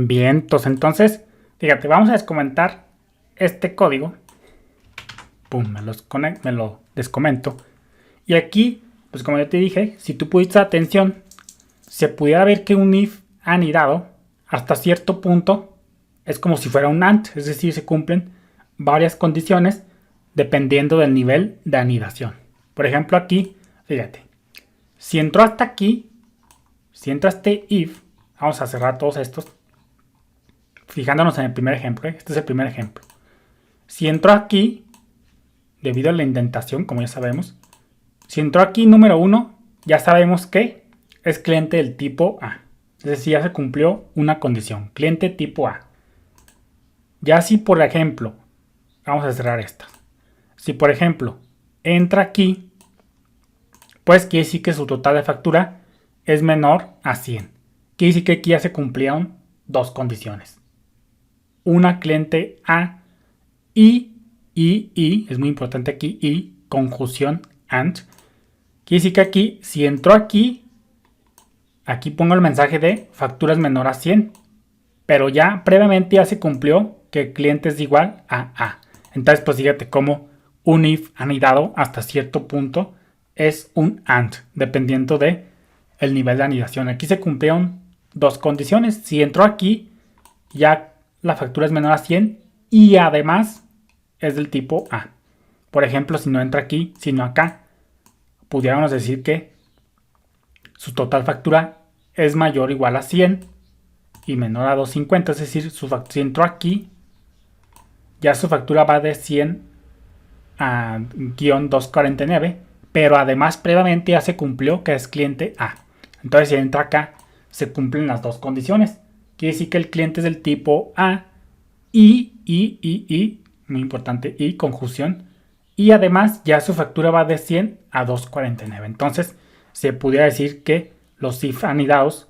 Bien, entonces, fíjate, vamos a descomentar este código. Pum, me lo descomento. Y aquí, pues como ya te dije, si tú pusiste atención, se pudiera ver que un if anidado hasta cierto punto es como si fuera un AND, es decir, se cumplen varias condiciones dependiendo del nivel de anidación. Por ejemplo, aquí, fíjate, si entró hasta aquí, si entra este if, vamos a cerrar todos estos, fijándonos en el primer ejemplo, este es el primer ejemplo. Si entró aquí, debido a la indentación, como ya sabemos, si entró aquí número 1, ya sabemos que es cliente del tipo A. Es decir, ya se cumplió una condición, cliente tipo A. Ya si por ejemplo, vamos a cerrar esta. Si por ejemplo entra aquí, pues quiere decir que su total de factura es menor a 100. Quiere decir que aquí ya se cumplieron dos condiciones. Una cliente A y, es muy importante aquí, y conjunción AND. Quiere decir que aquí, si entró aquí pongo el mensaje de factura es menor a 100. Pero ya previamente ya se cumplió que el cliente es igual a A. Entonces, pues fíjate cómo un if anidado hasta cierto punto es un AND, dependiendo de el nivel de anidación. Aquí se cumplieron dos condiciones. Si entró aquí, ya la factura es menor a 100 y además es del tipo A. Por ejemplo, si no entra aquí, sino acá, pudiéramos decir que su total factura es mayor o igual a 100 y menor a 250, es decir, si entró aquí, ya su factura va de 100 a guión 249, pero además previamente ya se cumplió que es cliente A. Entonces si entra acá, se cumplen las dos condiciones. Quiere decir que el cliente es del tipo A y, muy importante, y conjunción. Y además ya su factura va de 100 a 249. Entonces se pudiera decir que los if anidados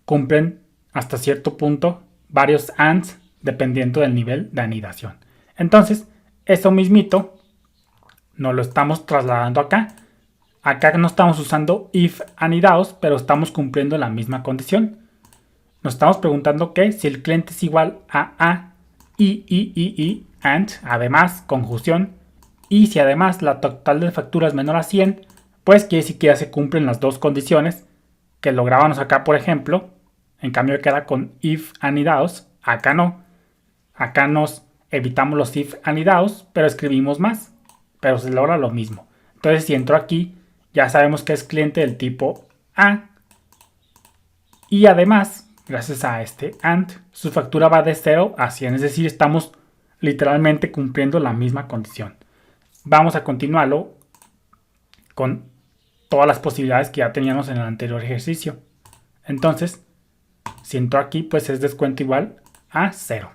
cumplen hasta cierto punto varios ANDs dependiendo del nivel de anidación. Entonces, eso mismito nos lo estamos trasladando acá. Acá no estamos usando if anidados, pero estamos cumpliendo la misma condición. Nos estamos preguntando que si el cliente es igual a y, and, además, conjunción, y si además la total de factura es menor a 100, pues quiere decir que ya se cumplen las dos condiciones que lográbamos acá, por ejemplo. En cambio queda con if anidados, acá no. Acá nos evitamos los if anidados, pero escribimos más, pero se logra lo mismo. Entonces si entro aquí, ya sabemos que es cliente del tipo A. Y además, gracias a este AND, su factura va de 0 a 100, es decir, estamos literalmente cumpliendo la misma condición. Vamos a continuarlo con todas las posibilidades que ya teníamos en el anterior ejercicio. Entonces, si entró aquí, pues es descuento igual a 0.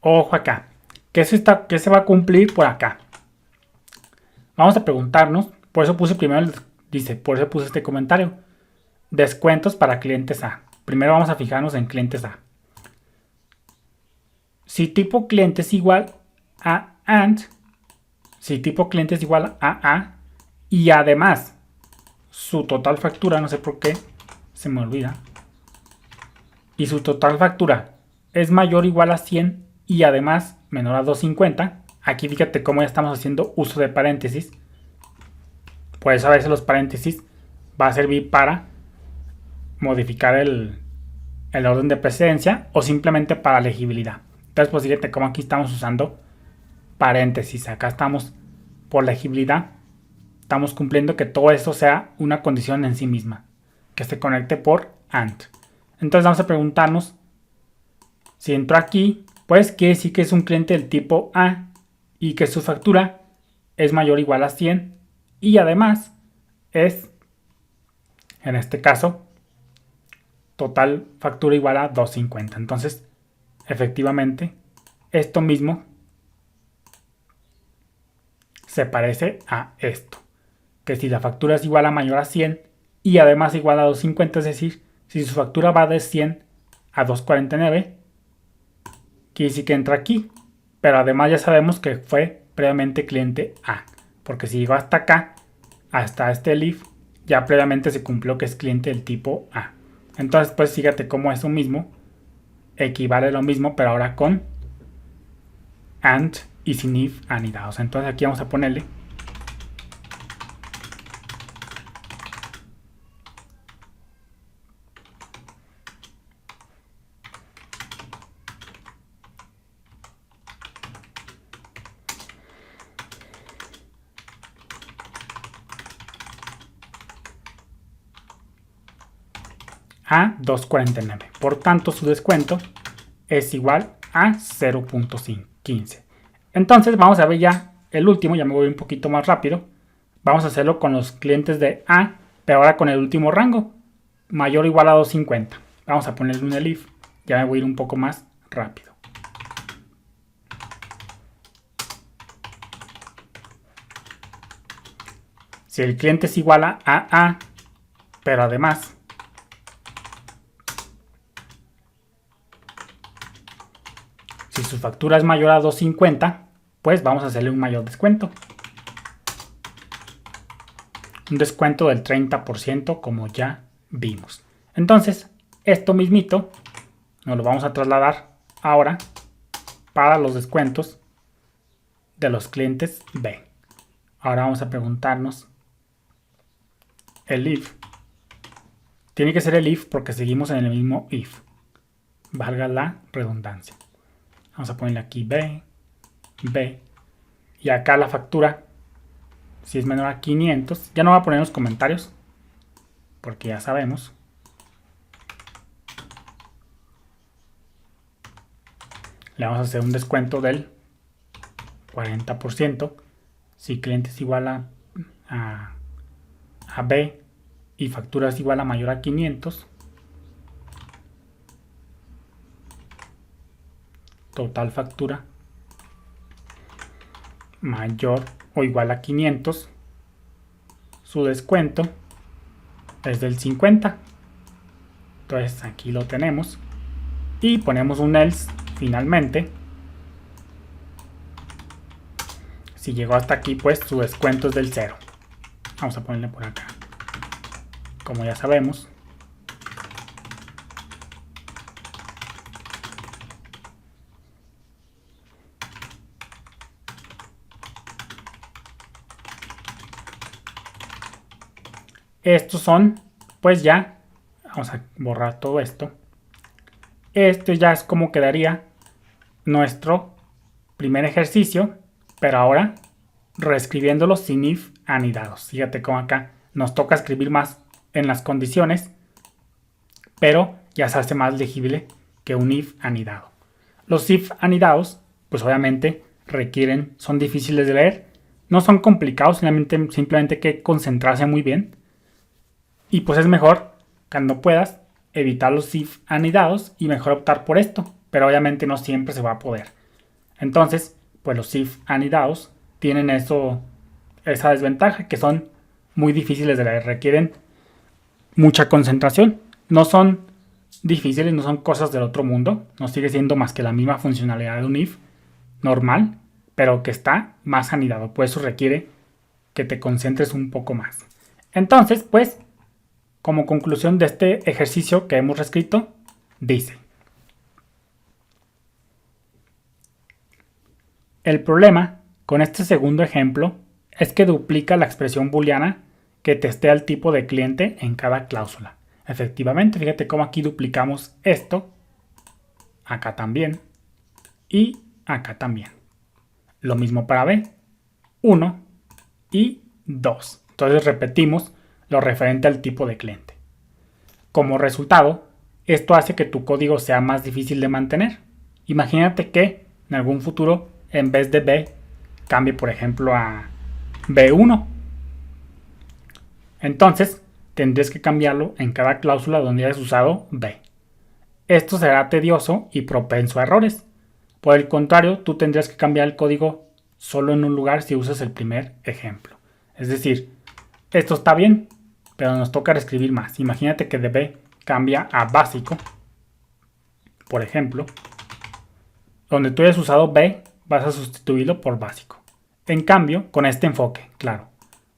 Ojo acá. ¿Qué se va a cumplir por acá? Vamos a preguntarnos. Por eso puse primero, por eso puse este comentario. Descuentos para clientes A. Primero vamos a fijarnos en clientes A. Si tipo cliente es igual a AND, si tipo cliente es igual a y además su total factura, no sé por qué se me olvida, y su total factura es mayor o igual a 100 y además menor a 250, aquí fíjate cómo ya estamos haciendo uso de paréntesis. Por eso a veces los paréntesis va a servir para modificar el orden de precedencia o simplemente para legibilidad. Entonces pues fíjate cómo aquí estamos usando paréntesis. Acá estamos por legibilidad. Estamos cumpliendo que todo esto sea una condición en sí misma, que se conecte por AND. Entonces vamos a preguntarnos, si entró aquí, pues quiere decir que es un cliente del tipo A y que su factura es mayor o igual a 100 y además es, en este caso, total factura igual a 250. Entonces, efectivamente, esto mismo se parece a esto. Que si la factura es igual a mayor a 100 y además igual a 250, es decir, si su factura va de 100 a 249, quiere decir que entra aquí. Pero además ya sabemos que fue previamente cliente A. Porque si llegó hasta acá, hasta este elif, ya previamente se cumplió que es cliente del tipo A. Entonces, pues fíjate cómo eso mismo equivale a lo mismo, pero ahora con AND y sin if anidados. Entonces aquí vamos a ponerle a 249. Por tanto, su descuento es igual a 0.15. Entonces vamos a ver ya el último, ya me voy un poquito más rápido. Vamos a hacerlo con los clientes de A, pero ahora con el último rango, mayor o igual a 250. Vamos a ponerle un elif, ya me voy a ir un poco más rápido. Si el cliente es igual a AA, pero además si su factura es mayor a 250, pues vamos a hacerle un mayor descuento. Un descuento del 30% como ya vimos. Entonces, esto mismito nos lo vamos a trasladar ahora para los descuentos de los clientes B. Ahora vamos a preguntarnos el if. Tiene que ser el if porque seguimos en el mismo if. Valga la redundancia. Vamos a ponerle aquí B, B. Y acá la factura, si es menor a 500, ya no va a poner en los comentarios, porque ya sabemos. Le vamos a hacer un descuento del 40%. Si cliente es igual a B y factura es igual a mayor a 500, total factura mayor o igual a 500, su descuento es del 50. Entonces aquí lo tenemos y ponemos un else finalmente. Si llegó hasta aquí, pues su descuento es del 0. Vamos a ponerle por acá, como ya sabemos. Estos son, pues ya, vamos a borrar todo esto. Esto ya es como quedaría nuestro primer ejercicio, pero ahora reescribiéndolo sin if anidados. Fíjate cómo acá nos toca escribir más en las condiciones, pero ya se hace más legible que un if anidado. Los if anidados, pues obviamente son difíciles de leer, no son complicados, simplemente hay que concentrarse muy bien. Y pues es mejor, cuando puedas, evitar los if anidados y mejor optar por esto. Pero obviamente no siempre se va a poder. Entonces, pues los if anidados tienen esa desventaja, que son muy difíciles de leer. Requieren mucha concentración. No son difíciles, no son cosas del otro mundo. No sigue siendo más que la misma funcionalidad de un if normal, pero que está más anidado. Por eso requiere que te concentres un poco más. Entonces, pues, como conclusión de este ejercicio que hemos reescrito, dice: el problema con este segundo ejemplo es que duplica la expresión booleana que testea el tipo de cliente en cada cláusula. Efectivamente, fíjate cómo aquí duplicamos esto, acá también y acá también. Lo mismo para B, 1 y 2. Entonces repetimos lo referente al tipo de cliente. Como resultado, esto hace que tu código sea más difícil de mantener. Imagínate que en algún futuro, en vez de B, cambie por ejemplo a B1. Entonces, tendrías que cambiarlo en cada cláusula donde hayas usado B. Esto será tedioso y propenso a errores. Por el contrario, tú tendrías que cambiar el código solo en un lugar si usas el primer ejemplo. Es decir, esto está bien, pero nos toca reescribir más. Imagínate que de B cambia a básico, por ejemplo. Donde tú hayas usado B, vas a sustituirlo por básico. En cambio, con este enfoque, claro.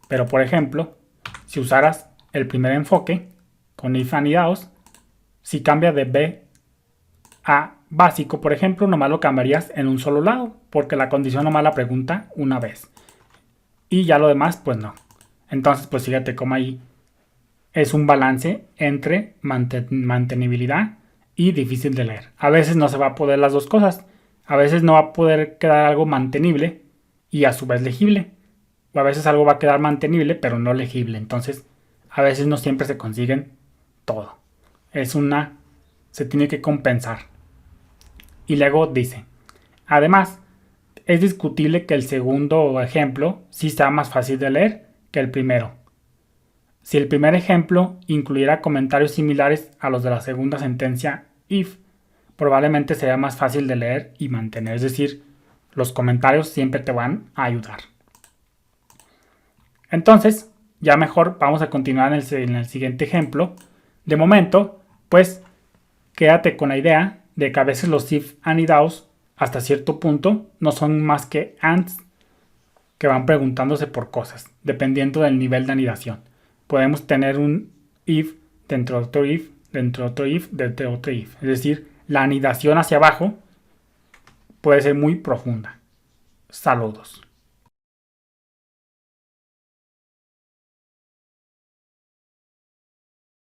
Pero por ejemplo, si usaras el primer enfoque, con if anidados, si cambia de B a básico, por ejemplo, nomás lo cambiarías en un solo lado, porque la condición nomás la pregunta una vez. Y ya lo demás, pues no. Entonces, pues fíjate cómo ahí es un balance entre mantenibilidad y difícil de leer. A veces no se va a poder las dos cosas. A veces no va a poder quedar algo mantenible y a su vez legible. O a veces algo va a quedar mantenible pero no legible. Entonces, a veces no siempre se consiguen todo. Se tiene que compensar. Y luego dice, además, es discutible que el segundo ejemplo sí sea más fácil de leer que el primero. Si el primer ejemplo incluyera comentarios similares a los de la segunda sentencia if, probablemente sería más fácil de leer y mantener. Es decir, los comentarios siempre te van a ayudar. Entonces, ya mejor vamos a continuar en el siguiente ejemplo. De momento, pues, quédate con la idea de que a veces los if anidados, hasta cierto punto, no son más que ands que van preguntándose por cosas, dependiendo del nivel de anidación. Podemos tener un if dentro de otro if, dentro de otro if, dentro de otro if. Es decir, la anidación hacia abajo puede ser muy profunda. Saludos.